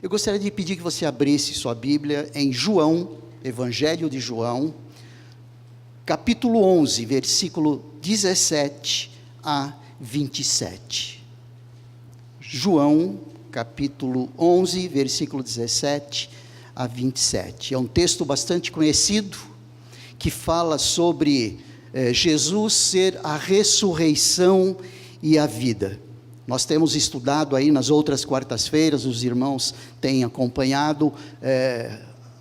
Eu gostaria de pedir que você abrisse sua Bíblia em João, Evangelho de João, capítulo 11, versículo 17 a 27. João, capítulo 11, versículo 17 a 27. É um texto bastante conhecido, que fala sobre Jesus ser a ressurreição e a vida. Nós temos estudado aí nas outras quartas-feiras, os irmãos têm acompanhado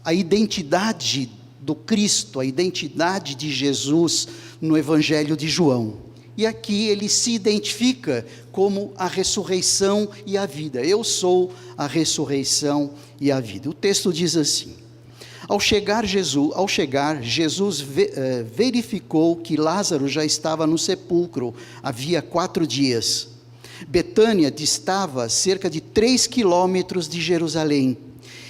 a identidade do Cristo, a identidade de Jesus no Evangelho de João. E aqui ele se identifica como a ressurreição e a vida. Eu sou a ressurreição e a vida. O texto diz assim: Ao chegar, Jesus verificou que Lázaro já estava no sepulcro havia 4 dias. Betânia distava cerca de 3 quilômetros de Jerusalém,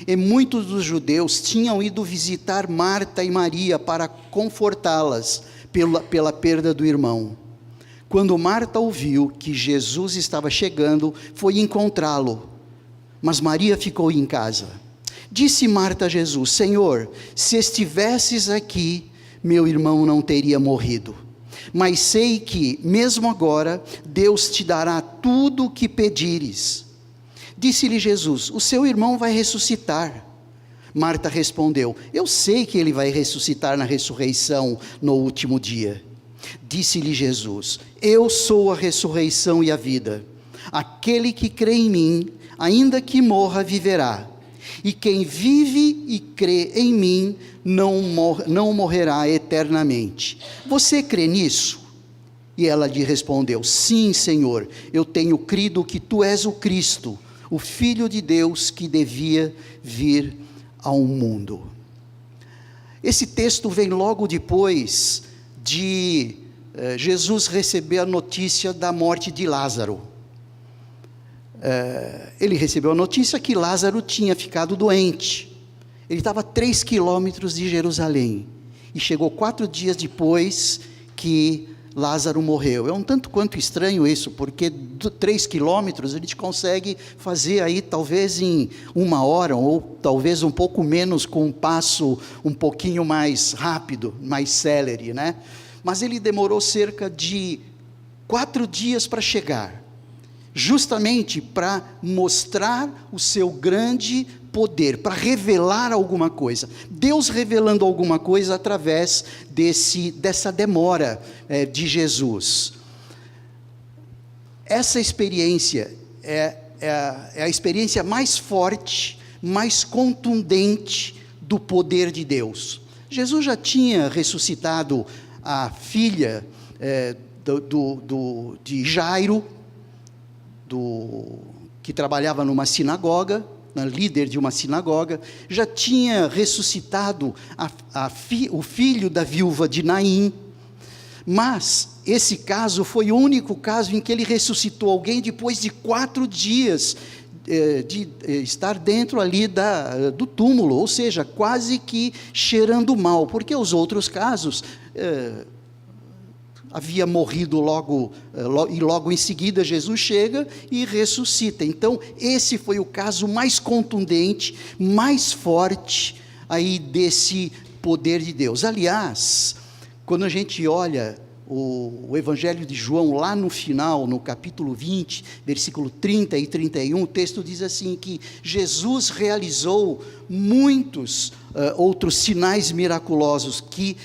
e muitos dos judeus tinham ido visitar Marta e Maria para confortá-las pela perda do irmão. Quando Marta ouviu que Jesus estava chegando, foi encontrá-lo, mas Maria ficou em casa. Disse Marta a Jesus: Senhor, se estivesses aqui, meu irmão não teria morrido. Mas sei que, mesmo agora, Deus te dará tudo o que pedires. Disse-lhe Jesus: O seu irmão vai ressuscitar. Marta respondeu: Eu sei que ele vai ressuscitar na ressurreição no último dia. Disse-lhe Jesus: Eu sou a ressurreição e a vida. Aquele que crê em mim, ainda que morra, viverá. E quem vive e crê em mim, não morrerá eternamente. Você crê nisso? E ela lhe respondeu: Sim, Senhor, eu tenho crido que tu és o Cristo, o Filho de Deus que devia vir ao mundo. Esse texto vem logo depois de Jesus receber a notícia da morte de Lázaro. Ele recebeu a notícia que Lázaro tinha ficado doente. Ele estava a 3 quilômetros de Jerusalém, e chegou 4 dias depois que Lázaro morreu. É um tanto quanto estranho isso, porque 3 quilômetros a gente consegue fazer aí talvez em 1 hora, ou talvez um pouco menos, com um passo um pouquinho mais rápido, mais célere, né? Mas ele demorou cerca de 4 dias para chegar, justamente para mostrar o seu grande poder, para revelar alguma coisa. Deus revelando alguma coisa através dessa demora de Jesus. Essa experiência é a experiência mais forte, mais contundente do poder de Deus. Jesus já tinha ressuscitado a filha de Jairo, que trabalhava numa sinagoga, líder de uma sinagoga. Já tinha ressuscitado o filho da viúva de Naim, mas esse caso foi o único caso em que ele ressuscitou alguém depois de 4 dias de estar dentro ali do túmulo, ou seja, quase que cheirando mal, porque os outros casos havia morrido e logo em seguida Jesus chega e ressuscita. Então esse foi o caso mais contundente, mais forte aí desse poder de Deus. Aliás, quando a gente olha o Evangelho de João, lá no final, no capítulo 20, versículo 30 e 31, o texto diz assim, que Jesus realizou muitos outros sinais miraculosos que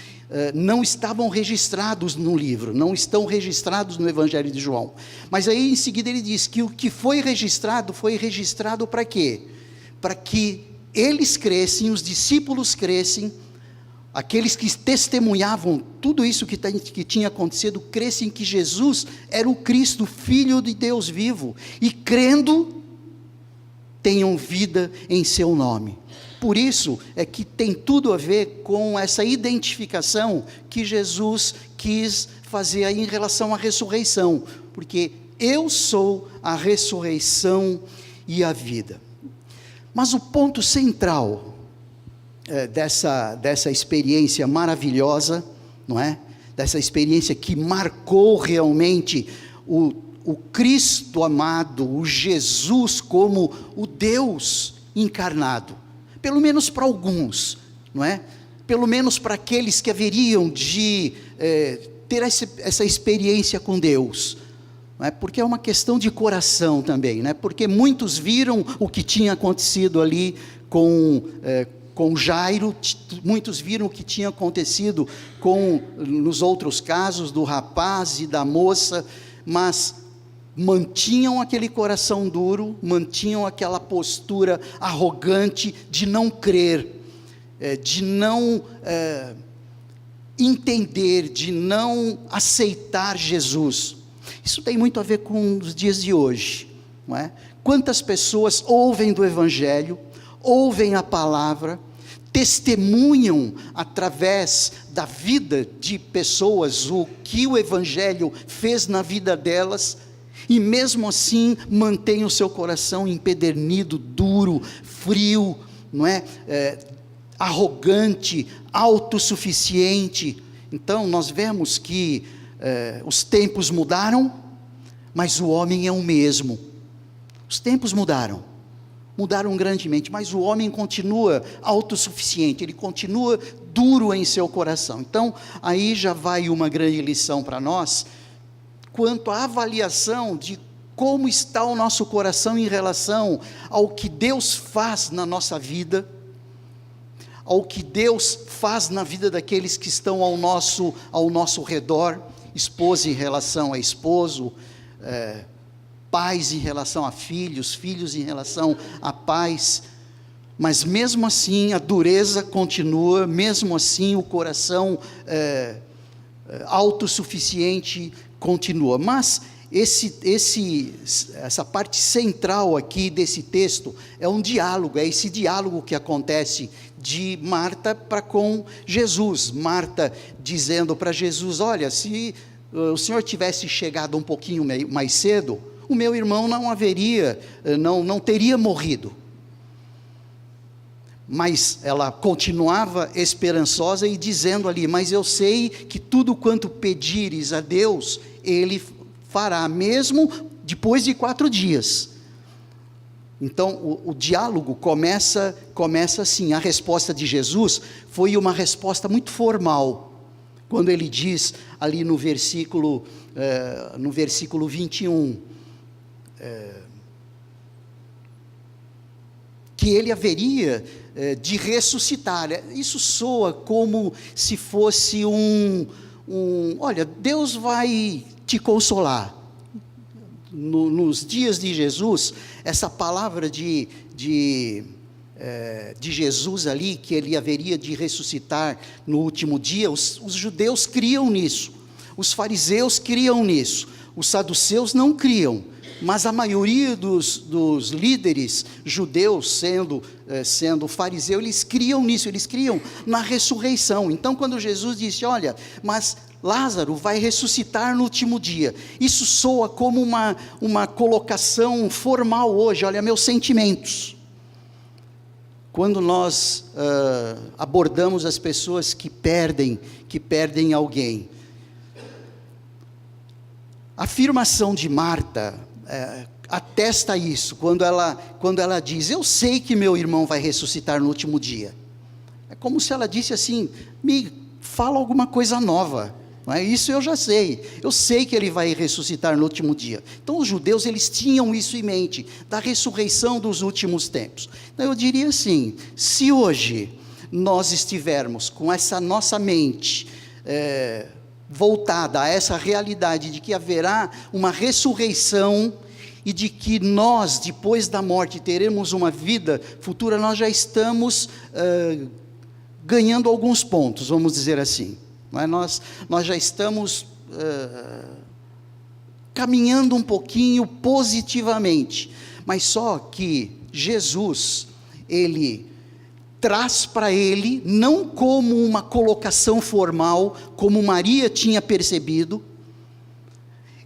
não estavam registrados no livro, não estão registrados no Evangelho de João. Mas aí em seguida ele diz que o que foi registrado para quê? Para que eles crescem, os discípulos crescem, aqueles que testemunhavam tudo isso que tinha acontecido, crescem que Jesus era o Cristo, Filho de Deus vivo, e crendo, tenham vida em seu nome. Por isso é que tem tudo a ver com essa identificação que Jesus quis fazer aí em relação à ressurreição, porque eu sou a ressurreição e a vida. Mas o ponto central dessa experiência maravilhosa, não é? Dessa experiência que marcou realmente o Cristo amado, o Jesus como o Deus encarnado, pelo menos para alguns, não é? Pelo menos para aqueles que haveriam de ter essa experiência com Deus, não é? Porque é uma questão de coração também, né? Porque muitos viram o que tinha acontecido ali com Jairo, muitos viram o que tinha acontecido nos outros casos, do rapaz e da moça, mas mantinham aquele coração duro, mantinham aquela postura arrogante de não crer, de não entender, de não aceitar Jesus. Isso tem muito a ver com os dias de hoje, não é? Quantas pessoas ouvem do Evangelho, ouvem a palavra, testemunham através da vida de pessoas o que o Evangelho fez na vida delas, e mesmo assim mantém o seu coração empedernido, duro, frio, não é? Arrogante, autossuficiente. Então nós vemos que os tempos mudaram, mas o homem é o mesmo. Os tempos mudaram grandemente, mas o homem continua autossuficiente, ele continua duro em seu coração. Então aí já vai uma grande lição para nós, quanto à avaliação de como está o nosso coração em relação ao que Deus faz na nossa vida, ao que Deus faz na vida daqueles que estão ao nosso redor, esposa em relação a esposo, pais em relação a filhos, filhos em relação a pais, mas mesmo assim a dureza continua, mesmo assim o coração autossuficiente continua. Mas essa parte central aqui desse texto é um diálogo, é esse diálogo que acontece de Marta para com Jesus. Marta dizendo para Jesus: olha, se o Senhor tivesse chegado um pouquinho mais cedo, o meu irmão não teria morrido. Mas ela continuava esperançosa e dizendo ali: mas eu sei que tudo quanto pedires a Deus, Ele fará, mesmo depois de 4 dias. Então o diálogo começa assim. A resposta de Jesus foi uma resposta muito formal, quando ele diz ali no versículo 21, que ele haveria de ressuscitar. Isso soa como se fosse olha, Deus vai te consolar. Nos dias de Jesus, essa palavra de Jesus ali, que ele haveria de ressuscitar no último dia, os judeus criam nisso, os fariseus criam nisso, os saduceus não criam, mas a maioria dos líderes judeus, sendo fariseu, eles criam nisso, eles criam na ressurreição. Então quando Jesus disse: olha, mas Lázaro vai ressuscitar no último dia, isso soa como uma colocação formal hoje. Olha, meus sentimentos. Quando nós abordamos as pessoas que perdem alguém, a afirmação de Marta atesta isso, quando ela diz: eu sei que meu irmão vai ressuscitar no último dia. É como se ela disse assim: me fala alguma coisa nova. Não é? Isso eu já sei, eu sei que ele vai ressuscitar no último dia. Então os judeus, eles tinham isso em mente, da ressurreição dos últimos tempos. Então eu diria assim: se hoje nós estivermos com essa nossa mente voltada a essa realidade de que haverá uma ressurreição, e de que nós, depois da morte, teremos uma vida futura, nós já estamos ganhando alguns pontos, vamos dizer assim. Nós já estamos caminhando um pouquinho positivamente, mas só que Jesus, ele traz para ele, não como uma colocação formal, como Maria tinha percebido,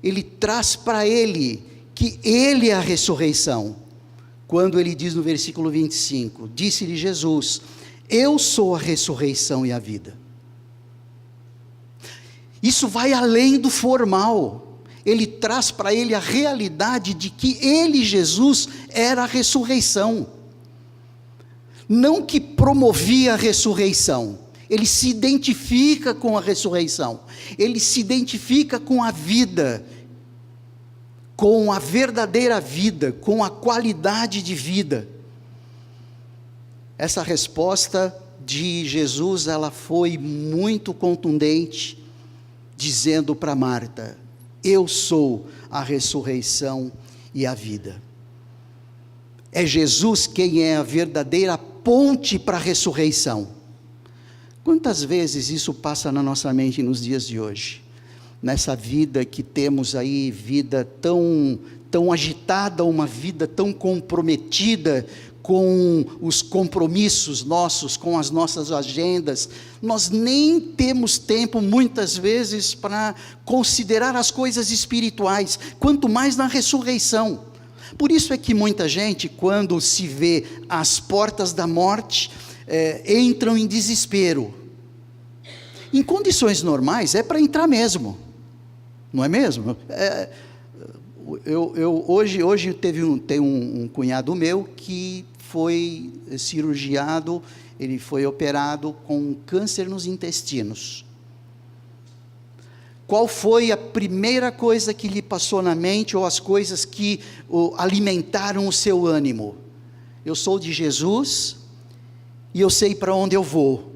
ele traz para ele que ele é a ressurreição. Quando ele diz no versículo 25, disse-lhe Jesus: eu sou a ressurreição e a vida. Isso vai além do formal, ele traz para ele a realidade de que ele, Jesus, era a ressurreição. não que promovia a ressurreição. Ele se identifica com a ressurreição, ele se identifica com a vida, com a verdadeira vida, com a qualidade de vida. Essa resposta de Jesus, ela foi muito contundente, dizendo para Marta: eu sou a ressurreição e a vida. É Jesus quem é a verdadeira ponte para a ressurreição. Quantas vezes isso passa na nossa mente nos dias de hoje? Nessa vida que temos aí, vida tão agitada, uma vida tão comprometida com os compromissos nossos, com as nossas agendas, nós nem temos tempo muitas vezes para considerar as coisas espirituais, quanto mais na ressurreição. Por isso é que muita gente, quando se vê às portas da morte, entram em desespero. Em condições normais é para entrar mesmo, não é mesmo? Hoje tem um cunhado meu que foi cirurgiado, ele foi operado com câncer nos intestinos. Qual foi a primeira coisa que lhe passou na mente, ou as coisas que alimentaram o seu ânimo? Eu sou de Jesus e eu sei para onde eu vou.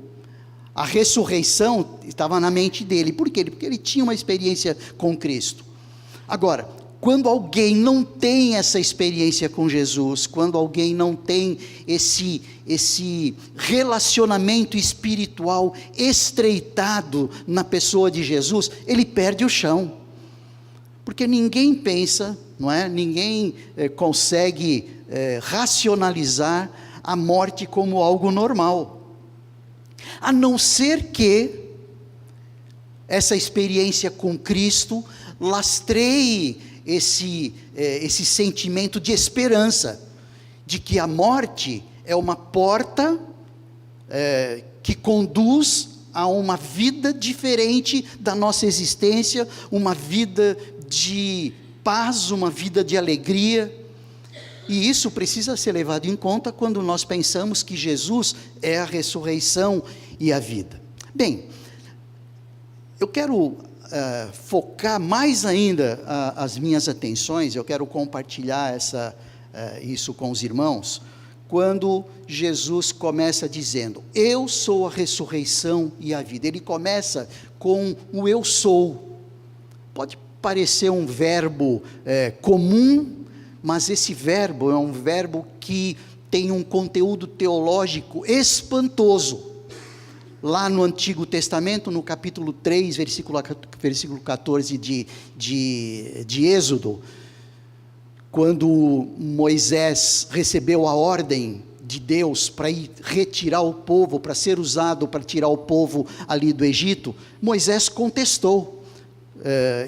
A ressurreição estava na mente dele. Por quê? Porque ele tinha uma experiência com Cristo. Agora, quando alguém não tem essa experiência com Jesus, quando alguém não tem esse relacionamento espiritual estreitado na pessoa de Jesus, ele perde o chão. Porque ninguém pensa, não é? Ninguém consegue racionalizar a morte como algo normal. A não ser que essa experiência com Cristo lastreie esse sentimento de esperança, de que a morte é uma porta que conduz a uma vida diferente da nossa existência, uma vida de paz, uma vida de alegria. E isso precisa ser levado em conta quando nós pensamos que Jesus é a ressurreição e a vida. Bem, eu quero focar mais ainda as minhas atenções, eu quero compartilhar isso com os irmãos, quando Jesus começa dizendo: eu sou a ressurreição e a vida. Ele começa com o eu sou. Pode parecer um verbo comum, mas esse verbo é um verbo que tem um conteúdo teológico espantoso. Lá no Antigo Testamento, no capítulo 3, versículo 14 de Êxodo, quando Moisés recebeu a ordem de Deus para ir retirar o povo, para ser usado para tirar o povo ali do Egito, Moisés contestou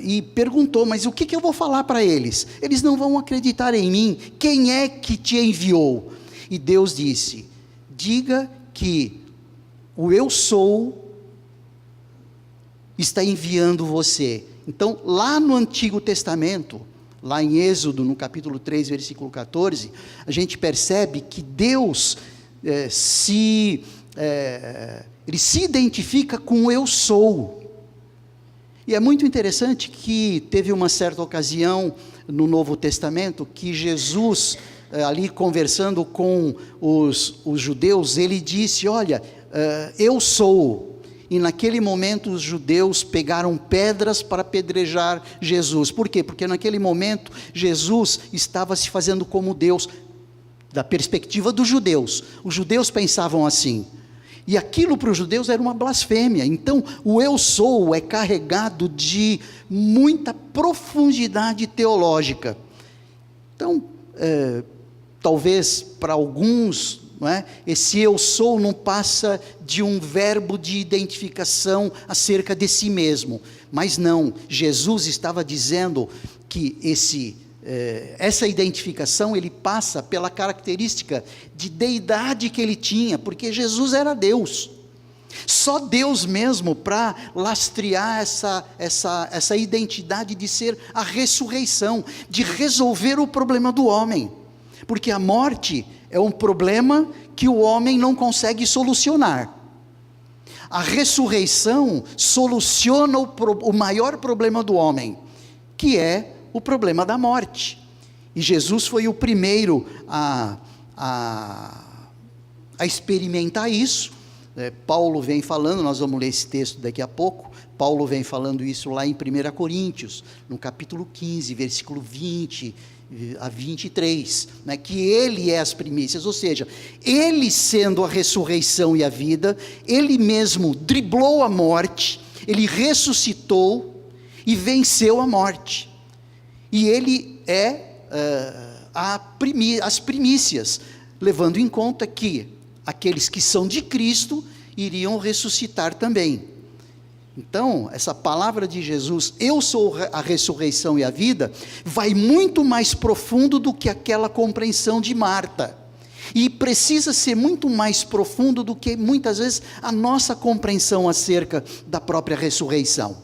e perguntou: mas o que eu vou falar para eles? Eles não vão acreditar em mim. Quem é que te enviou? E Deus disse: diga que o eu sou está enviando você. Então, lá no Antigo Testamento, lá em Êxodo, no capítulo 3, versículo 14, a gente percebe que Deus ele se identifica com o eu sou. E é muito interessante que teve uma certa ocasião no Novo Testamento que Jesus, ali conversando com os judeus, ele disse: olha, eu sou. E naquele momento os judeus pegaram pedras para apedrejar Jesus. Por quê? Porque naquele momento Jesus estava se fazendo como Deus, da perspectiva dos judeus. Os judeus pensavam assim. E aquilo para os judeus era uma blasfêmia. Então o eu sou é carregado de muita profundidade teológica. Então, talvez para alguns, não é? Esse eu sou não passa de um verbo de identificação acerca de si mesmo, mas não, Jesus estava dizendo que essa identificação ele passa pela característica de deidade que ele tinha, porque Jesus era Deus. Só Deus mesmo para lastrear essa identidade de ser a ressurreição, de resolver o problema do homem. Porque a morte é um problema que o homem não consegue solucionar. A ressurreição soluciona o maior problema do homem, que é o problema da morte. E Jesus foi o primeiro a experimentar isso. Paulo vem falando, nós vamos ler esse texto daqui a pouco. Paulo vem falando isso lá em 1 Coríntios, no capítulo 15, versículo 20 a 23, né, que ele é as primícias, ou seja, ele sendo a ressurreição e a vida, ele mesmo driblou a morte, ele ressuscitou e venceu a morte, e ele é as primícias, levando em conta que aqueles que são de Cristo iriam ressuscitar também. Então, essa palavra de Jesus, eu sou a ressurreição e a vida, vai muito mais profundo do que aquela compreensão de Marta, e precisa ser muito mais profundo do que muitas vezes a nossa compreensão acerca da própria ressurreição,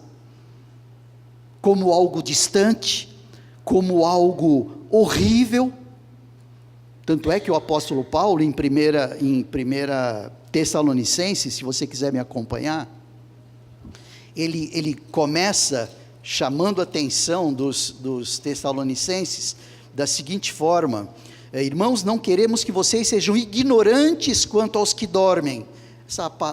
como algo distante, como algo horrível. Tanto é que o apóstolo Paulo, em 1 Tessalonicenses, se você quiser me acompanhar, ele começa chamando a atenção dos tessalonicenses da seguinte forma: irmãos, não queremos que vocês sejam ignorantes quanto aos que dormem.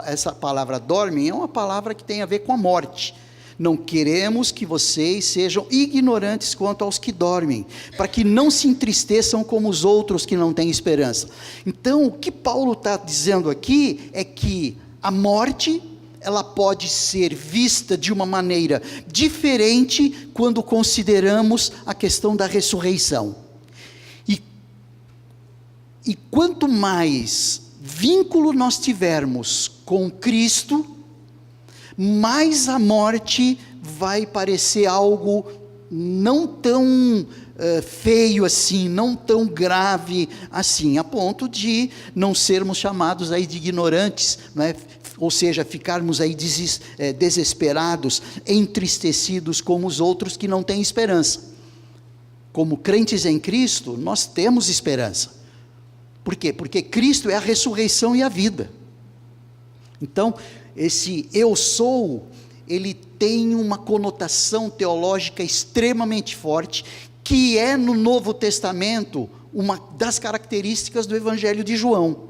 Essa palavra dormem é uma palavra que tem a ver com a morte. Não queremos que vocês sejam ignorantes quanto aos que dormem, para que não se entristeçam como os outros que não têm esperança. Então, o que Paulo está dizendo aqui é que a morte, ela pode ser vista de uma maneira diferente quando consideramos a questão da ressurreição. E quanto mais vínculo nós tivermos com Cristo, mais a morte vai parecer algo não tão feio assim, não tão grave assim, a ponto de não sermos chamados aí de ignorantes, não é? Ou seja, ficarmos aí desesperados, entristecidos como os outros que não têm esperança. Como crentes em Cristo, nós temos esperança. Por quê? Porque Cristo é a ressurreição e a vida. Então, esse eu sou, ele tem uma conotação teológica extremamente forte, que é no Novo Testamento uma das características do Evangelho de João.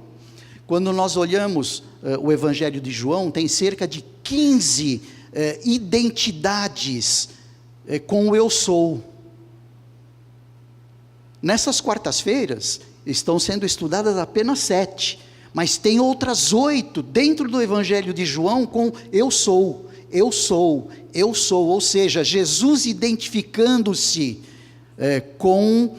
Quando nós olhamos o Evangelho de João, tem cerca de 15 identidades com o eu sou. Nessas quartas-feiras, estão sendo estudadas apenas 7, mas tem outras 8 dentro do Evangelho de João com eu sou, eu sou, eu sou, ou seja, Jesus identificando-se com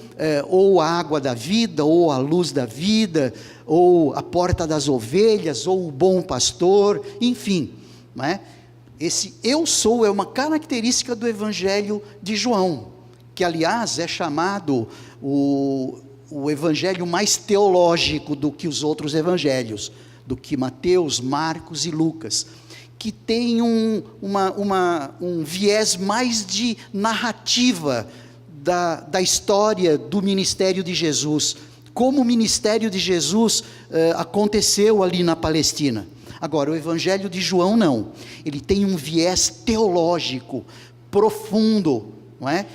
ou a água da vida, ou a luz da vida, ou a porta das ovelhas, ou o bom pastor, enfim, não é? Esse eu sou é uma característica do Evangelho de João, que aliás é chamado o evangelho mais teológico do que os outros evangelhos, do que Mateus, Marcos e Lucas, que tem um viés mais de narrativa da história do ministério de Jesus, como o ministério de Jesus aconteceu ali na Palestina. Agora, o Evangelho de João não, ele tem um viés teológico profundo, não é?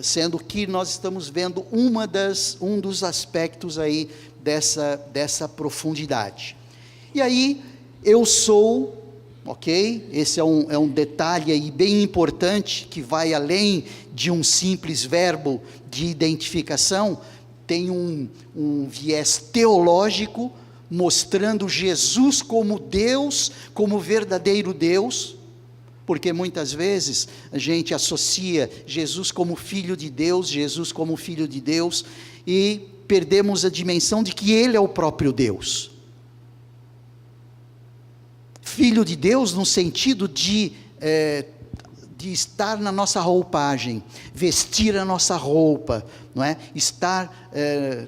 Sendo que nós estamos vendo um dos aspectos aí dessa profundidade. E aí, eu sou, ok? Esse é um detalhe aí bem importante, que vai além de um simples verbo de identificação, tem um viés teológico, mostrando Jesus como Deus, como verdadeiro Deus, porque muitas vezes a gente associa Jesus como Filho de Deus, e perdemos a dimensão de que Ele é o próprio Deus. Filho de Deus no sentido de estar na nossa roupagem, vestir a nossa roupa, não é? Estar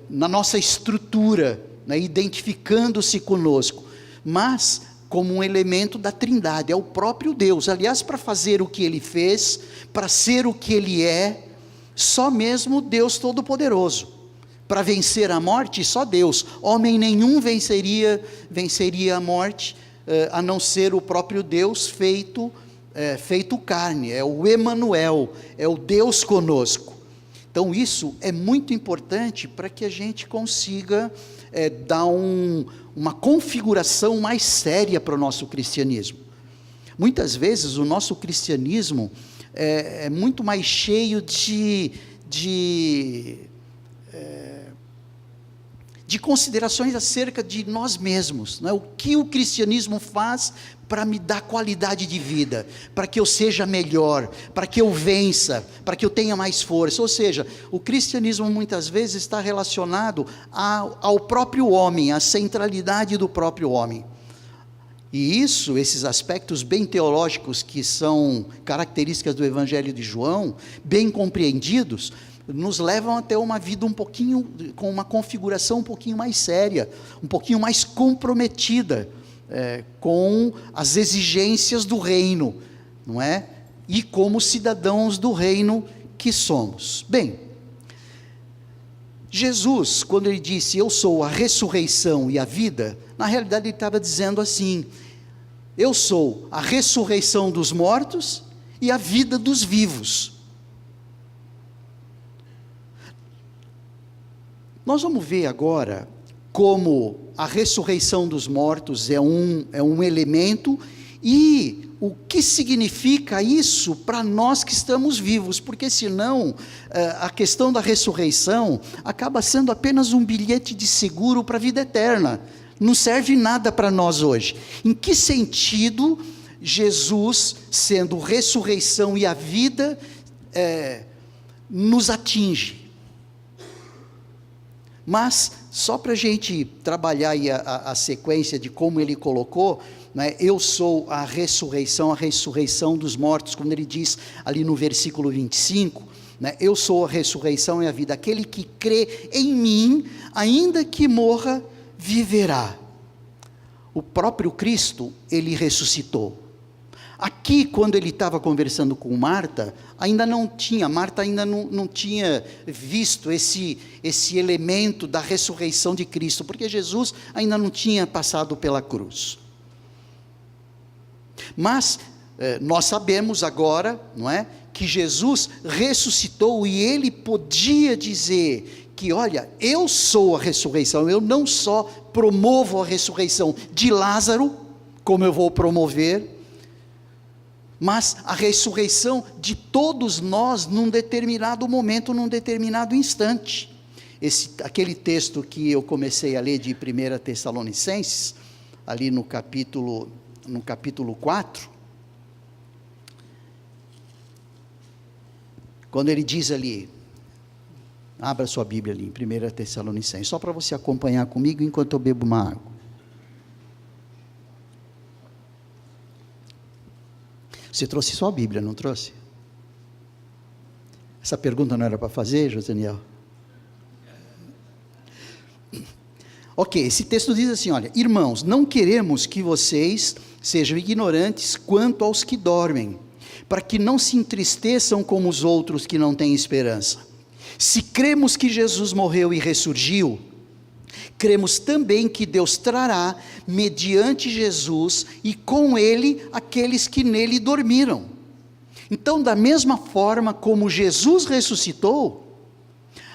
na nossa estrutura, né? Identificando-se conosco, mas como um elemento da Trindade, é o próprio Deus. Aliás, para fazer o que Ele fez, para ser o que Ele é, só mesmo Deus Todo-Poderoso Para vencer a morte, só Deus. Homem nenhum venceria a morte, a não ser o próprio Deus feito carne. É o Emanuel, é o Deus conosco. Então isso é muito importante para que a gente consiga dar uma configuração mais séria para o nosso cristianismo. Muitas vezes o nosso cristianismo é muito mais cheio de considerações acerca de nós mesmos, não é? O que o cristianismo faz para me dar qualidade de vida, para que eu seja melhor, para que eu vença, para que eu tenha mais força. Ou seja, o cristianismo muitas vezes está relacionado ao próprio homem, à centralidade do próprio homem. E esses aspectos bem teológicos que são características do Evangelho de João, bem compreendidos, nos levam até uma vida com uma configuração um pouquinho mais séria, um pouquinho mais comprometida com as exigências do reino, não é? E como cidadãos do reino que somos. Bem, Jesus, quando ele disse, eu sou a ressurreição e a vida, na realidade ele estava dizendo assim, eu sou a ressurreição dos mortos e a vida dos vivos. Nós vamos ver agora como a ressurreição dos mortos é um elemento e o que significa isso para nós que estamos vivos, porque senão a questão da ressurreição acaba sendo apenas um bilhete de seguro para a vida eterna, não serve nada para nós hoje. Em que sentido Jesus, sendo ressurreição e a vida, nos atinge? Mas, só para a gente trabalhar aí a sequência de como ele colocou, né, eu sou a ressurreição dos mortos, quando ele diz ali no versículo 25, né, eu sou a ressurreição e a vida, aquele que crê em mim, ainda que morra, viverá. O próprio Cristo, ele ressuscitou. Aqui, quando ele estava conversando com Marta ainda não tinha visto esse elemento da ressurreição de Cristo, porque Jesus ainda não tinha passado pela cruz. Mas nós sabemos agora, não é, que Jesus ressuscitou e ele podia dizer que, olha, eu sou a ressurreição, eu não só promovo a ressurreição de Lázaro, como eu vou promover, mas a ressurreição de todos nós num determinado momento, num determinado instante. Aquele texto que eu comecei a ler de 1 Tessalonicenses, ali no capítulo 4, quando ele diz ali, abra sua Bíblia ali, em 1 Tessalonicenses, só para você acompanhar comigo enquanto eu bebo uma água. Você trouxe só a Bíblia, não trouxe? Essa pergunta não era para fazer, Josaniel? Ok, esse texto diz assim, olha, irmãos, não queremos que vocês sejam ignorantes quanto aos que dormem, para que não se entristeçam como os outros que não têm esperança. Se cremos que Jesus morreu e ressurgiu, cremos também que Deus trará, mediante Jesus, e com Ele, aqueles que nele dormiram. Então, da mesma forma como Jesus ressuscitou,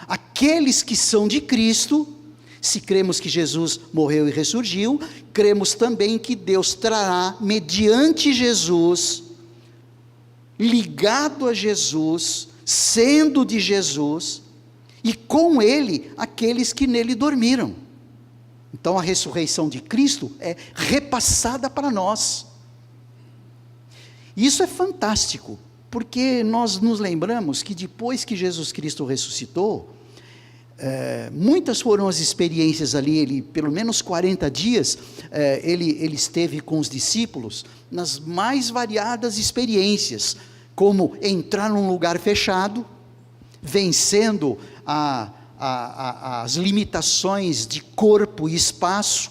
aqueles que são de Cristo, se cremos que Jesus morreu e ressurgiu, cremos também que Deus trará, mediante Jesus, ligado a Jesus, sendo de Jesus, e com Ele, aqueles que nele dormiram. Então a ressurreição de Cristo é repassada para nós. Isso é fantástico, porque nós nos lembramos que depois que Jesus Cristo ressuscitou, muitas foram as experiências ali, pelo menos 40 dias, ele esteve com os discípulos, nas mais variadas experiências, como entrar num lugar fechado, vencendo as limitações de corpo e espaço,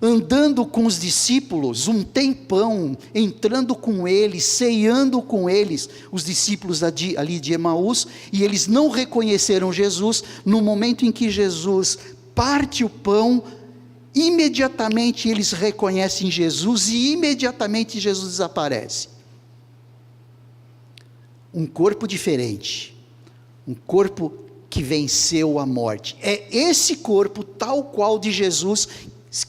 andando com os discípulos um tempão, entrando com eles, ceando com eles, os discípulos ali de Emaús, e eles não reconheceram Jesus. No momento em que Jesus parte o pão, imediatamente eles reconhecem Jesus e imediatamente Jesus desaparece. Um corpo diferente, um corpo que venceu a morte. É esse corpo tal qual de Jesus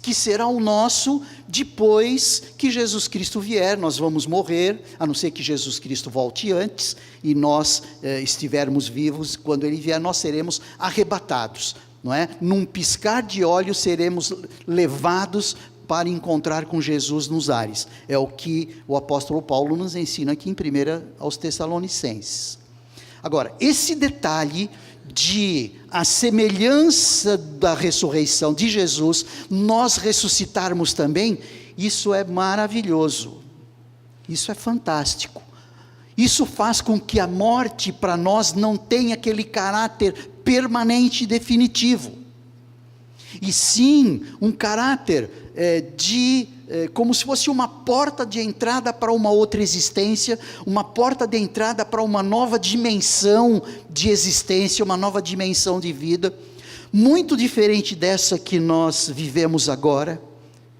que será o nosso depois que Jesus Cristo vier. Nós vamos morrer, a não ser que Jesus Cristo volte antes e nós estivermos vivos. Quando Ele vier, nós seremos arrebatados, não é? Num piscar de olhos seremos levados para encontrar com Jesus nos ares. É o que o apóstolo Paulo nos ensina aqui em 1 aos Tessalonicenses. Agora, esse detalhe de a semelhança da ressurreição de Jesus, nós ressuscitarmos também, isso é maravilhoso, isso é fantástico. Isso faz com que a morte para nós não tenha aquele caráter permanente e definitivo, e sim um caráter como se fosse uma porta de entrada para uma outra existência, uma porta de entrada para uma nova dimensão de existência, uma nova dimensão de vida, muito diferente dessa que nós vivemos agora,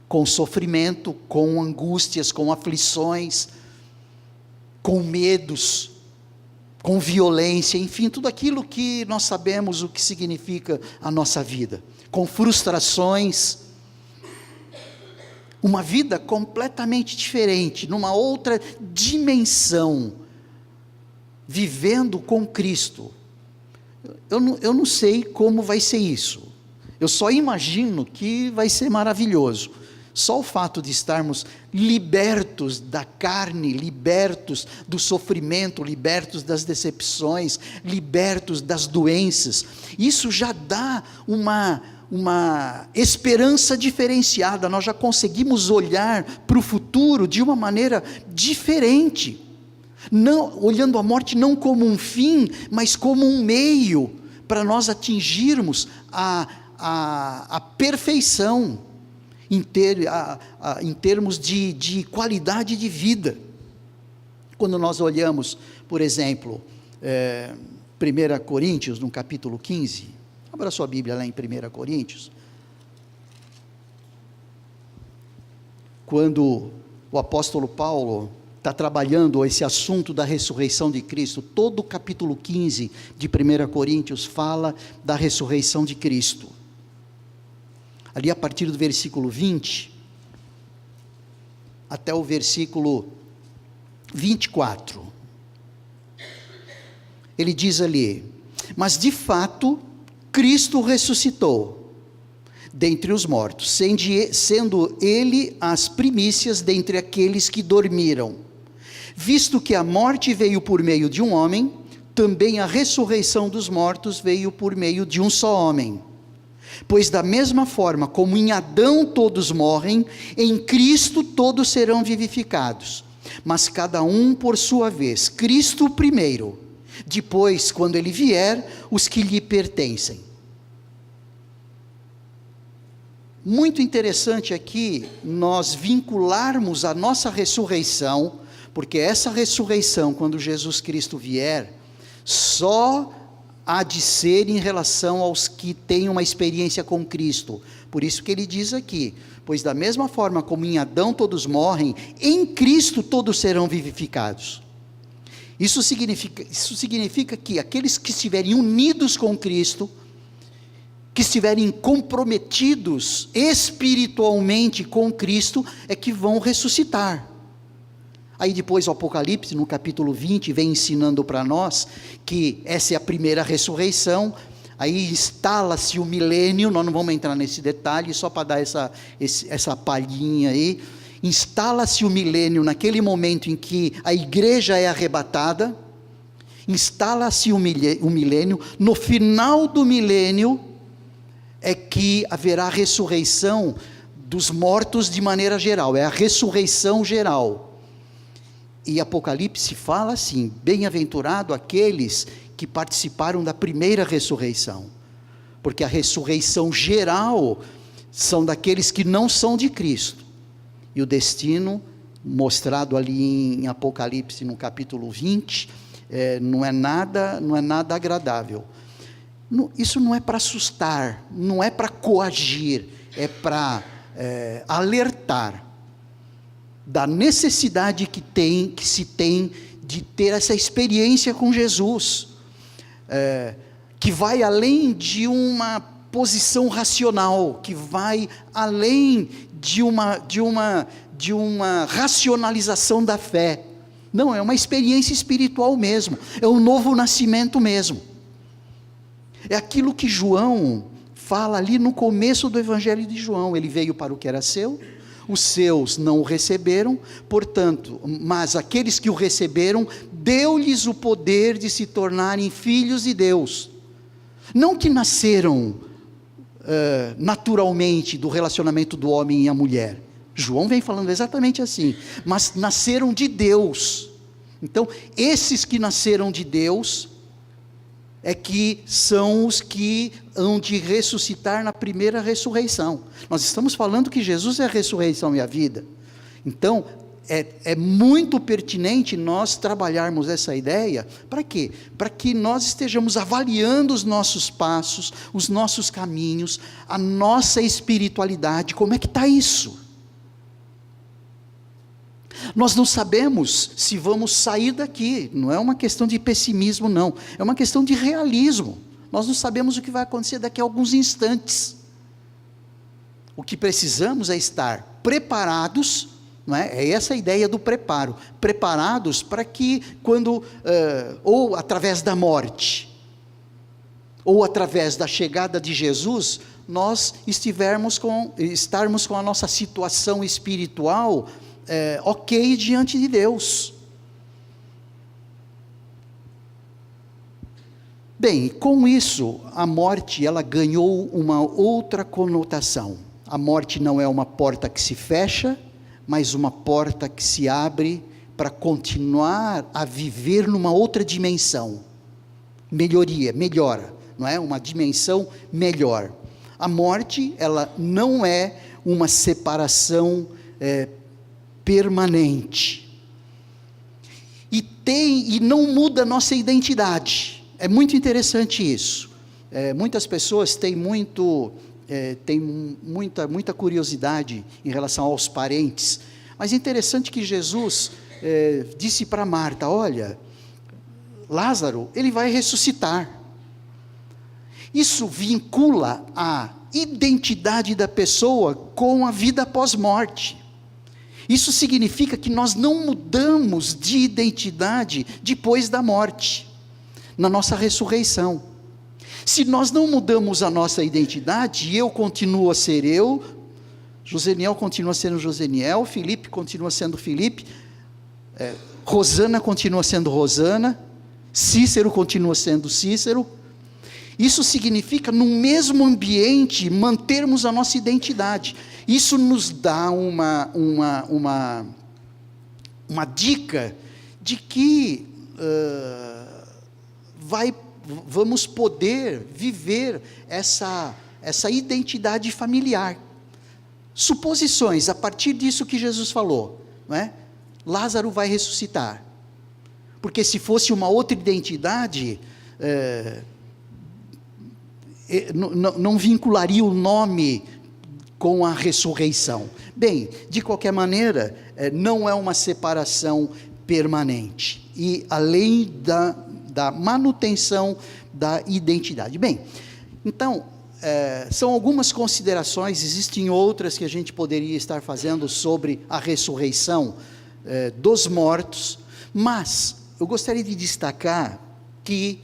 com sofrimento, com angústias, com aflições, com medos, com violência, enfim, tudo aquilo que nós sabemos o que significa a nossa vida, com frustrações. Uma vida completamente diferente, numa outra dimensão, vivendo com Cristo. Eu não sei como vai ser isso, eu só imagino que vai ser maravilhoso. Só o fato de estarmos libertos da carne, libertos do sofrimento, libertos das decepções, libertos das doenças, isso já dá uma esperança diferenciada. Nós já conseguimos olhar para o futuro de uma maneira diferente, não, olhando a morte não como um fim, mas como um meio para nós atingirmos a perfeição, em termos de qualidade de vida. Quando nós olhamos, por exemplo, 1 Coríntios, no capítulo 15, abra sua Bíblia lá em 1 Coríntios, quando o apóstolo Paulo está trabalhando esse assunto da ressurreição de Cristo, todo o capítulo 15 de 1 Coríntios fala da ressurreição de Cristo. Ali a partir do versículo 20, até o versículo 24, ele diz ali: mas de fato, Cristo ressuscitou dentre os mortos, sendo Ele as primícias dentre aqueles que dormiram. Visto que a morte veio por meio de um homem, também a ressurreição dos mortos veio por meio de um só homem. Pois da mesma forma como em Adão todos morrem, em Cristo todos serão vivificados, mas cada um por sua vez, Cristo primeiro, depois, quando Ele vier, os que lhe pertencem. Muito interessante aqui nós vincularmos a nossa ressurreição, porque essa ressurreição, quando Jesus Cristo vier, só há de ser em relação aos que têm uma experiência com Cristo. Por isso que ele diz aqui: pois da mesma forma como em Adão todos morrem, em Cristo todos serão vivificados. Isso significa que aqueles que estiverem unidos com Cristo, que estiverem comprometidos espiritualmente com Cristo, é que vão ressuscitar. Aí depois o Apocalipse, no capítulo 20, vem ensinando para nós que essa é a primeira ressurreição. Aí instala-se o milênio, nós não vamos entrar nesse detalhe, só para dar essa palhinha aí. Instala-se o milênio naquele momento em que a igreja é arrebatada, instala-se o milênio, no final do milênio é que haverá a ressurreição dos mortos de maneira geral, é a ressurreição geral. E Apocalipse fala assim: bem-aventurado aqueles que participaram da primeira ressurreição, porque a ressurreição geral são daqueles que não são de Cristo. E o destino, mostrado ali em Apocalipse, no capítulo 20, não é nada agradável. Isso não é para assustar, não é para coagir, é para alertar da necessidade que se tem de ter essa experiência com Jesus, que vai além de uma posição racional, que vai além de uma racionalização da fé. Não, é uma experiência espiritual mesmo, é um novo nascimento mesmo. É aquilo que João fala ali no começo do Evangelho de João. Ele veio para o que era seu, os seus não o receberam, portanto, mas aqueles que o receberam, deu-lhes o poder de se tornarem filhos de Deus. Não que nasceram naturalmente do relacionamento do homem e a mulher. João vem falando exatamente assim, mas nasceram de Deus. Então, esses que nasceram de Deus, é que são os que hão de ressuscitar na primeira ressurreição. Nós estamos falando que Jesus é a ressurreição e a vida. Então, é muito pertinente nós trabalharmos essa ideia. Para quê? Para que nós estejamos avaliando os nossos passos, os nossos caminhos, a nossa espiritualidade. Como é que está isso? Nós não sabemos se vamos sair daqui. Não é uma questão de pessimismo, não. É uma questão de realismo. Nós não sabemos o que vai acontecer daqui a alguns instantes. O que precisamos é estar preparados. Não é? É essa a ideia do preparo. Preparados para que quando, ou através da morte, ou através da chegada de Jesus, nós estarmos com a nossa situação espiritual ok diante de Deus. Bem, com isso, a morte, ela ganhou uma outra conotação. A morte não é uma porta que se fecha, mas uma porta que se abre para continuar a viver numa outra dimensão. Melhora, não é? Uma dimensão melhor. A morte, ela não é uma separação permanente. E não muda a nossa identidade. É muito interessante isso. Muitas pessoas têm muita curiosidade em relação aos parentes, mas é interessante que Jesus disse para Marta: olha, Lázaro, ele vai ressuscitar. Isso vincula a identidade da pessoa com a vida pós-morte. Isso significa que nós não mudamos de identidade depois da morte, na nossa ressurreição. Se nós não mudamos a nossa identidade, eu continuo a ser eu, Joseniel continua sendo Joseniel, Felipe continua sendo Felipe, Rosana continua sendo Rosana, Cícero continua sendo Cícero. Isso significa, no mesmo ambiente, mantermos a nossa identidade. Isso nos dá uma dica de que vamos poder viver essa identidade familiar. Suposições, a partir disso que Jesus falou, não é? Lázaro vai ressuscitar. Porque se fosse uma outra identidade, não vincularia o nome com a ressurreição. Bem, de qualquer maneira, não é uma separação permanente. E além da manutenção da identidade. Bem, então, são algumas considerações, existem outras que a gente poderia estar fazendo sobre a ressurreição dos mortos, mas eu gostaria de destacar que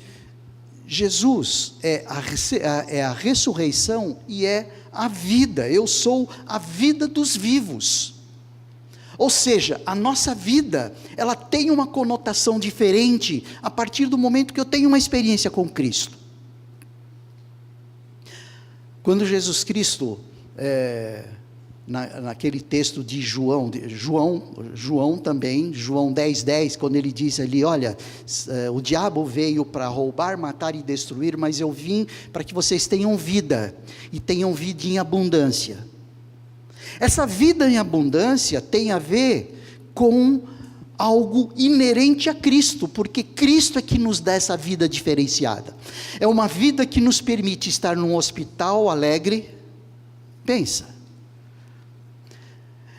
Jesus é a ressurreição e é a vida. Eu sou a vida dos vivos. Ou seja, a nossa vida, ela tem uma conotação diferente a partir do momento que eu tenho uma experiência com Cristo. Quando Jesus Cristo naquele texto de João também, João 10:10, quando ele diz ali, olha, o diabo veio para roubar, matar e destruir, mas eu vim para que vocês tenham vida, e tenham vida em abundância. Essa vida em abundância tem a ver com algo inerente a Cristo, porque Cristo é que nos dá essa vida diferenciada. É uma vida que nos permite estar num hospital alegre, pensa.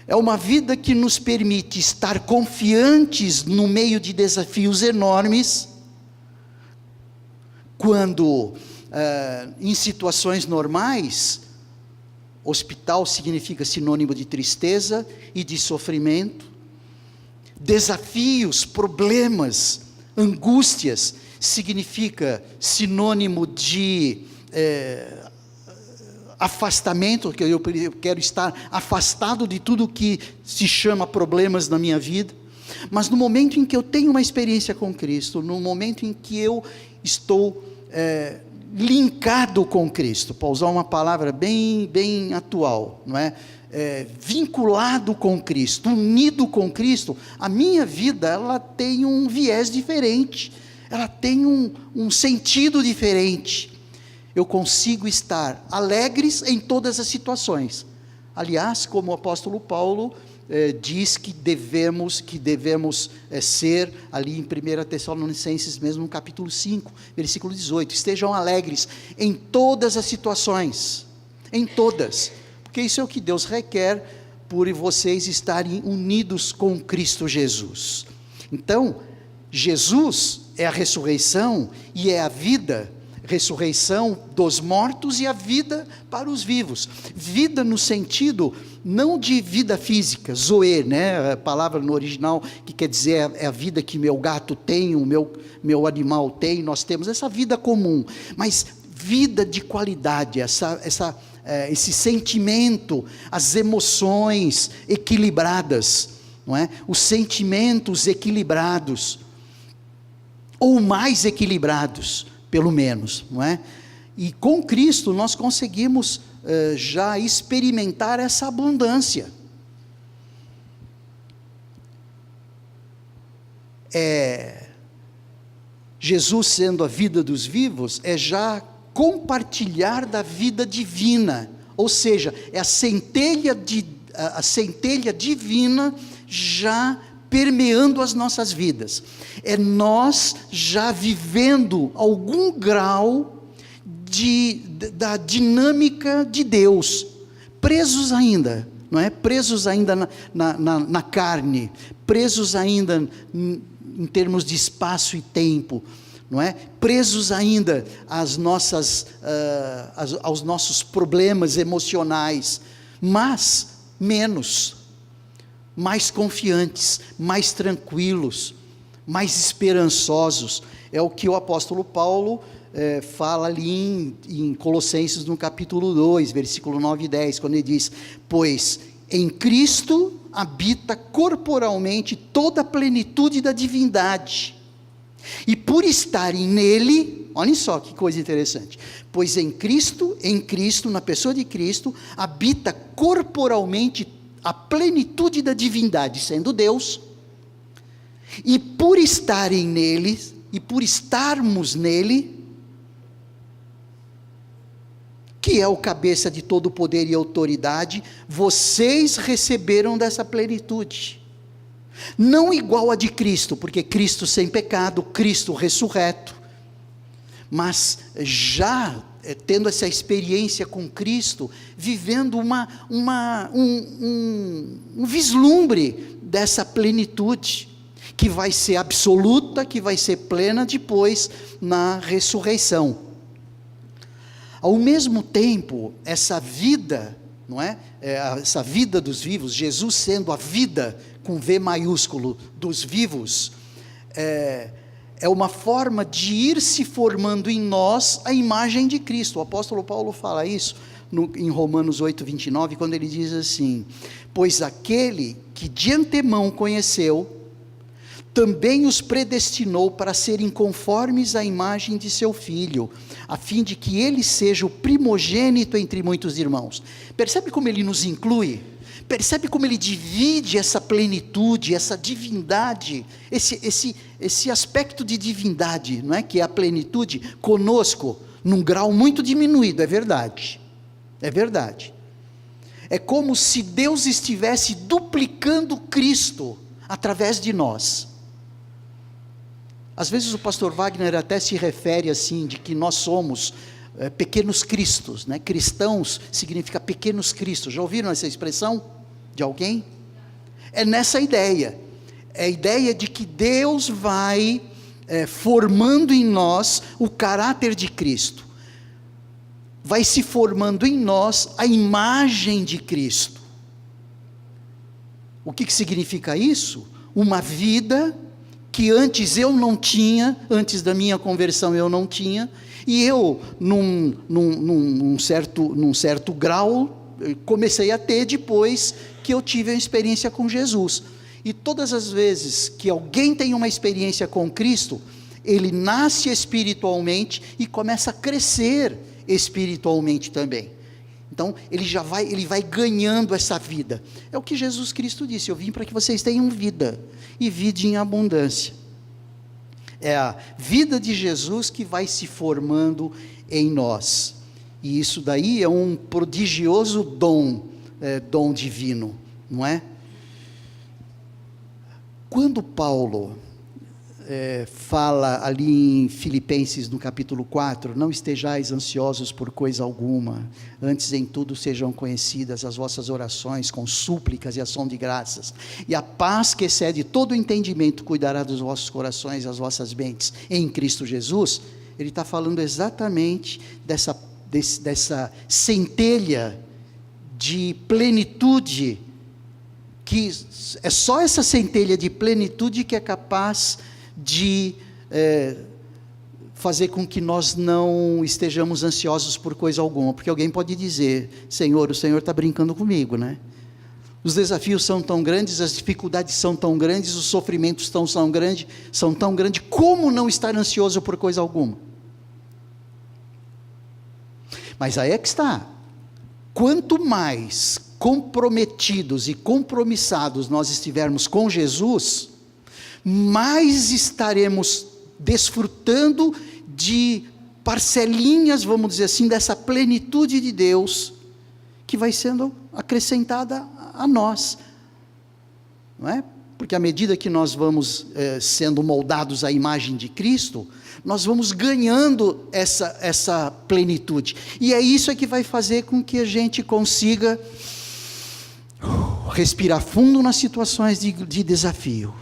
É uma vida que nos permite estar confiantes no meio de desafios enormes, quando em situações normais, hospital significa sinônimo de tristeza e de sofrimento, desafios, problemas, angústias, significa sinônimo de afastamento, que eu quero estar afastado de tudo que se chama problemas na minha vida. Mas no momento em que eu tenho uma experiência com Cristo, no momento em que eu estou linkado com Cristo, para usar uma palavra bem atual, não é? Vinculado com Cristo, unido com Cristo, a minha vida, ela tem um viés diferente, ela tem um sentido diferente. Eu consigo estar alegres em todas as situações. Aliás, como o apóstolo Paulo diz que devemos ser, ali em 1 Tessalonicenses mesmo, no capítulo 5, versículo 18, estejam alegres em todas as situações, em todas, porque isso é o que Deus requer, por vocês estarem unidos com Cristo Jesus. Então, Jesus é a ressurreição e é a vida, ressurreição dos mortos e a vida para os vivos. Vida no sentido, não de vida física, zoe, né? A palavra no original que quer dizer é a vida que meu gato tem, o meu animal tem, nós temos essa vida comum, mas vida de qualidade, esse sentimento, as emoções equilibradas, não é? Os sentimentos equilibrados, ou mais equilibrados, pelo menos, não é? E com Cristo nós conseguimos já experimentar essa abundância. Jesus sendo a vida dos vivos, é já compartilhar da vida divina, ou seja, é a centelha divina já permeando as nossas vidas, é nós já vivendo algum grau da dinâmica de Deus, presos ainda, não é? Presos ainda na carne, presos ainda em termos de espaço e tempo, não é? Presos ainda aos nossos problemas emocionais, mas mais confiantes, mais tranquilos, mais esperançosos. É o que o apóstolo Paulo fala ali em Colossenses no capítulo 2, versículo 9 e 10, quando ele diz: pois em Cristo habita corporalmente toda a plenitude da divindade, e por estarem nele, olhem só que coisa interessante, pois em Cristo, na pessoa de Cristo, habita corporalmente a plenitude da divindade, sendo Deus, e por estarem nele, e por estarmos nele, que é o cabeça de todo poder e autoridade, vocês receberam dessa plenitude, não igual a de Cristo, porque Cristo sem pecado, Cristo ressurreto, mas já tendo essa experiência com Cristo, vivendo um vislumbre dessa plenitude, que vai ser absoluta, que vai ser plena depois na ressurreição. Ao mesmo tempo, essa vida, não é? Essa vida dos vivos, Jesus sendo a vida, com V maiúsculo, dos vivos, é uma forma de ir se formando em nós a imagem de Cristo. O apóstolo Paulo fala isso em Romanos 8, 29, quando ele diz assim: pois aquele que de antemão conheceu, também os predestinou para serem conformes à imagem de seu Filho, a fim de que ele seja o primogênito entre muitos irmãos. Percebe como ele nos inclui? Percebe como ele divide essa plenitude, essa divindade, esse aspecto de divindade, não é? Que é a plenitude, conosco, num grau muito diminuído, é verdade. É verdade. É como se Deus estivesse duplicando Cristo através de nós. Às vezes o pastor Wagner até se refere assim, de que nós somos pequenos cristos, né? Cristãos significa pequenos cristos. Já ouviram essa expressão de alguém? É nessa ideia. É a ideia de que Deus vai formando em nós o caráter de Cristo. Vai se formando em nós a imagem de Cristo. O que significa isso? Uma vida que antes eu não tinha, antes da minha conversão eu não tinha, e eu, num certo grau, comecei a ter depois que eu tive a experiência com Jesus. E todas as vezes que alguém tem uma experiência com Cristo, ele nasce espiritualmente e começa a crescer espiritualmente também. Então ele vai ganhando essa vida. É o que Jesus Cristo disse: eu vim para que vocês tenham vida, e vida em abundância. É a vida de Jesus que vai se formando em nós, e isso daí é um prodigioso dom divino, não é? Quando Paulo fala ali em Filipenses no capítulo 4, não estejais ansiosos por coisa alguma, antes em tudo sejam conhecidas as vossas orações com súplicas e ação de graças, e a paz que excede todo o entendimento cuidará dos vossos corações e as vossas mentes em Cristo Jesus. Ele está falando exatamente dessa centelha de plenitude, que é só essa centelha de plenitude que é capaz de fazer com que nós não estejamos ansiosos por coisa alguma, porque alguém pode dizer: Senhor, o Senhor está brincando comigo, né? Os desafios são tão grandes, as dificuldades são tão grandes, os sofrimentos são tão grandes, como não estar ansioso por coisa alguma? Mas aí é que está, quanto mais comprometidos e compromissados nós estivermos com Jesus, mais estaremos desfrutando de parcelinhas, vamos dizer assim, dessa plenitude de Deus, que vai sendo acrescentada a nós, não é? Porque à medida que nós vamos sendo moldados à imagem de Cristo, nós vamos ganhando essa plenitude, e é isso que vai fazer com que a gente consiga respirar fundo nas situações de desafio.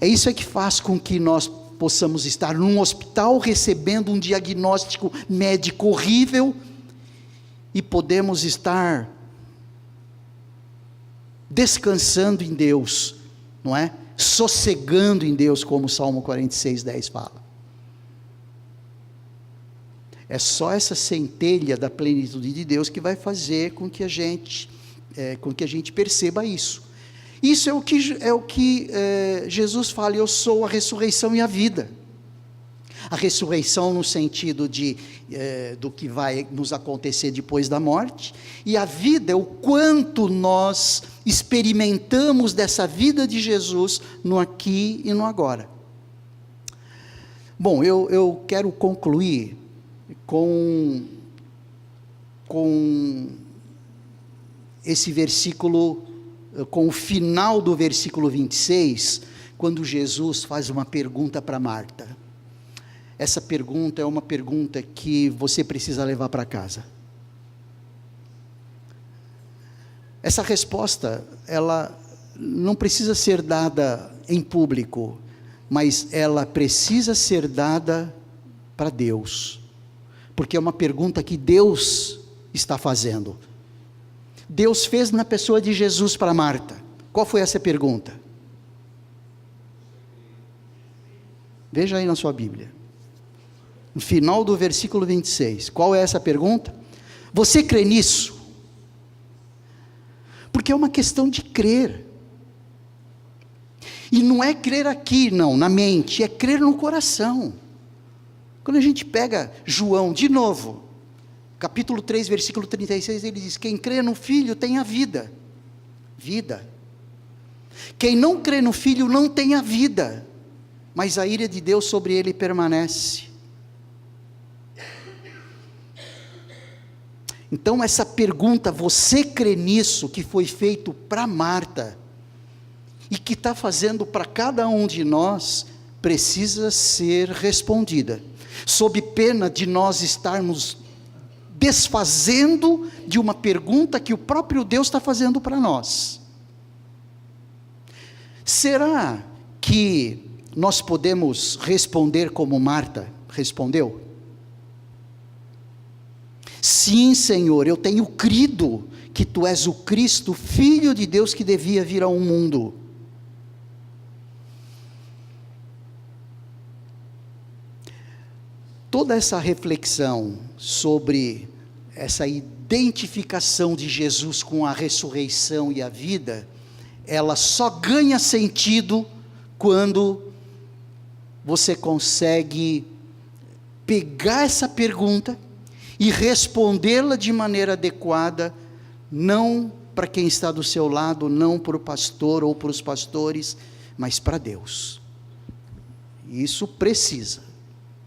É isso que faz com que nós possamos estar num hospital recebendo um diagnóstico médico horrível e podemos estar descansando em Deus, não é? Sossegando em Deus, como o Salmo 46:10 fala. É só essa centelha da plenitude de Deus que vai fazer com que a gente perceba isso. Isso é o que Jesus fala: eu sou a ressurreição e a vida. A ressurreição no sentido do que vai nos acontecer depois da morte, e a vida é o quanto nós experimentamos dessa vida de Jesus no aqui e no agora. Bom, eu quero concluir com esse versículo, com o final do versículo 26, quando Jesus faz uma pergunta para Marta. Essa pergunta é uma pergunta que você precisa levar para casa. Essa resposta, ela não precisa ser dada em público, mas ela precisa ser dada para Deus, porque é uma pergunta que Deus está fazendo. Deus fez na pessoa de Jesus para Marta. Qual foi essa pergunta? Veja aí na sua Bíblia, no final do versículo 26, qual é essa pergunta? Você crê nisso? Porque é uma questão de crer, e não não é crer aqui, não, na mente, é crer no coração. Quando a gente pega João, de novo, capítulo 3, versículo 36, ele diz: quem crê no Filho tem a vida. Vida. Quem não crê no Filho não tem a vida, mas a ira de Deus sobre ele permanece. Então essa pergunta, você crê nisso, que foi feito para Marta, e que está fazendo para cada um de nós, precisa ser respondida, sob pena de nós estarmos desfazendo de uma pergunta que o próprio Deus está fazendo para nós. Será que nós podemos responder como Marta respondeu? Sim, Senhor, eu tenho crido que Tu és o Cristo, Filho de Deus, que devia vir ao mundo. Toda essa reflexão sobre essa identificação de Jesus com a ressurreição e a vida, ela só ganha sentido quando você consegue pegar essa pergunta e respondê-la de maneira adequada, não para quem está do seu lado, não para o pastor ou para os pastores, mas para Deus. Isso precisa,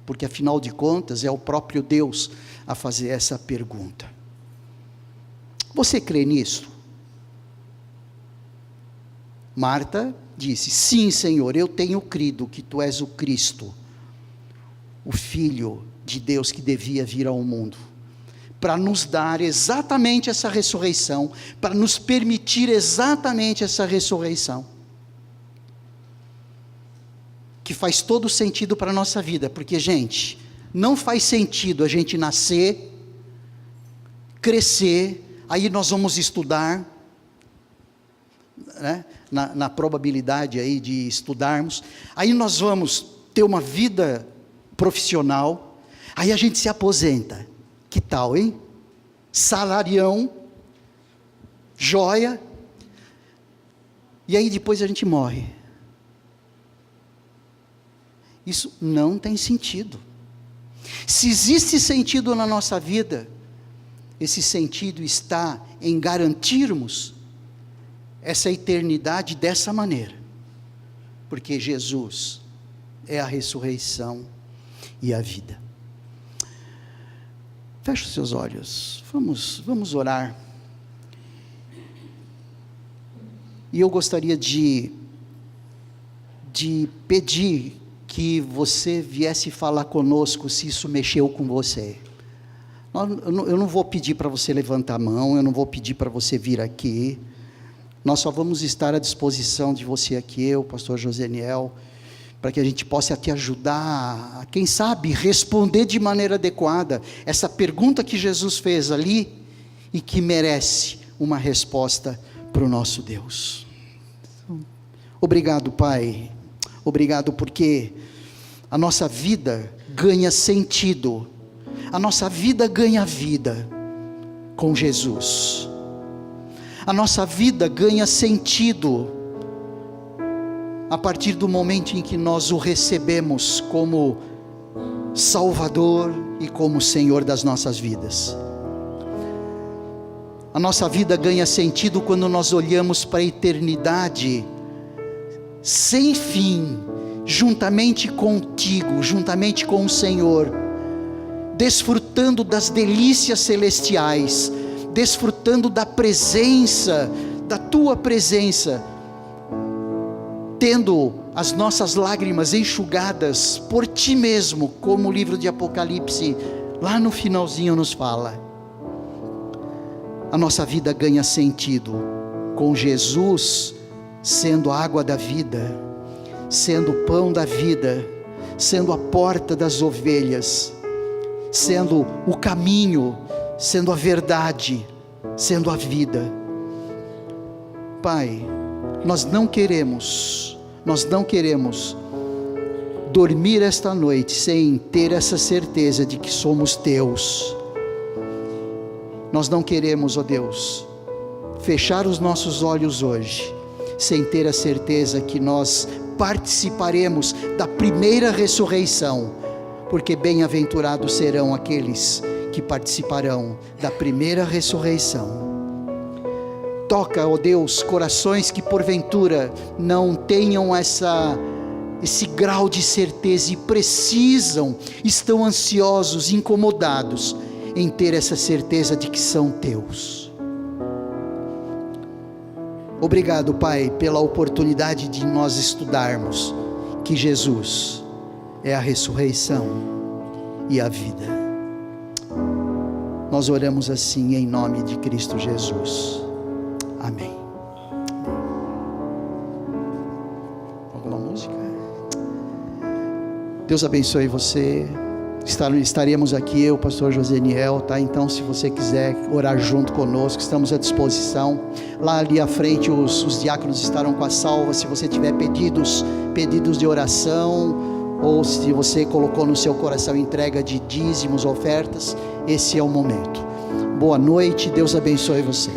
porque afinal de contas é o próprio Deus a fazer essa pergunta. Você crê nisso? Marta disse: sim, Senhor, eu tenho crido que Tu és o Cristo, o Filho de Deus que devia vir ao mundo, para nos dar exatamente essa ressurreição, para nos permitir exatamente essa ressurreição, que faz todo sentido para a nossa vida, porque, gente, não faz sentido a gente nascer, crescer, aí nós vamos estudar, né, na probabilidade aí de estudarmos, aí nós vamos ter uma vida profissional, aí a gente se aposenta, que tal, hein? Salarião, joia, e aí depois a gente morre. Isso não tem sentido. Se existe sentido na nossa vida, esse sentido está em garantirmos essa eternidade dessa maneira, porque Jesus é a ressurreição e a vida. Feche os seus olhos, vamos orar. E eu gostaria de pedir que você viesse falar conosco se isso mexeu com você. Eu não vou pedir para você levantar a mão, eu não vou pedir para você vir aqui. Nós só vamos estar à disposição de você aqui, o pastor Joseniel, para que a gente possa te ajudar a, quem sabe, responder de maneira adequada essa pergunta que Jesus fez ali e que merece uma resposta para o nosso Deus. Obrigado, Pai. Obrigado porque a nossa vida ganha sentido, a nossa vida ganha vida com Jesus. A nossa vida ganha sentido a partir do momento em que nós o recebemos como Salvador e como Senhor das nossas vidas. A nossa vida ganha sentido quando nós olhamos para a eternidade sem fim, juntamente contigo, juntamente com o Senhor, desfrutando das delícias celestiais, desfrutando da presença, da Tua presença, tendo as nossas lágrimas enxugadas por Ti mesmo, como o livro de Apocalipse, lá no finalzinho nos fala. A nossa vida ganha sentido com Jesus sendo a água da vida, sendo o pão da vida, sendo a porta das ovelhas, sendo o caminho, sendo a verdade, sendo a vida. Pai, nós não queremos dormir esta noite sem ter essa certeza de que somos Teus. Nós não queremos, ó Deus, fechar os nossos olhos hoje sem ter a certeza que nós participaremos da primeira ressurreição, porque bem-aventurados serão aqueles que participarão da primeira ressurreição. Toca, ó Deus, corações que porventura não tenham esse grau de certeza e estão ansiosos, incomodados em ter essa certeza de que são teus. Obrigado, Pai, pela oportunidade de nós estudarmos que Jesus é a ressurreição e a vida. Nós oramos assim em nome de Cristo Jesus. Amém. Alguma música? Deus abençoe você. Estaremos aqui, eu, pastor Joseniel, tá? Então, se você quiser orar junto conosco, estamos à disposição. Lá ali à frente, os diáconos estarão com a salva. Se você tiver pedidos de oração, ou se você colocou no seu coração entrega de dízimos, ofertas, esse é o momento. Boa noite, Deus abençoe você.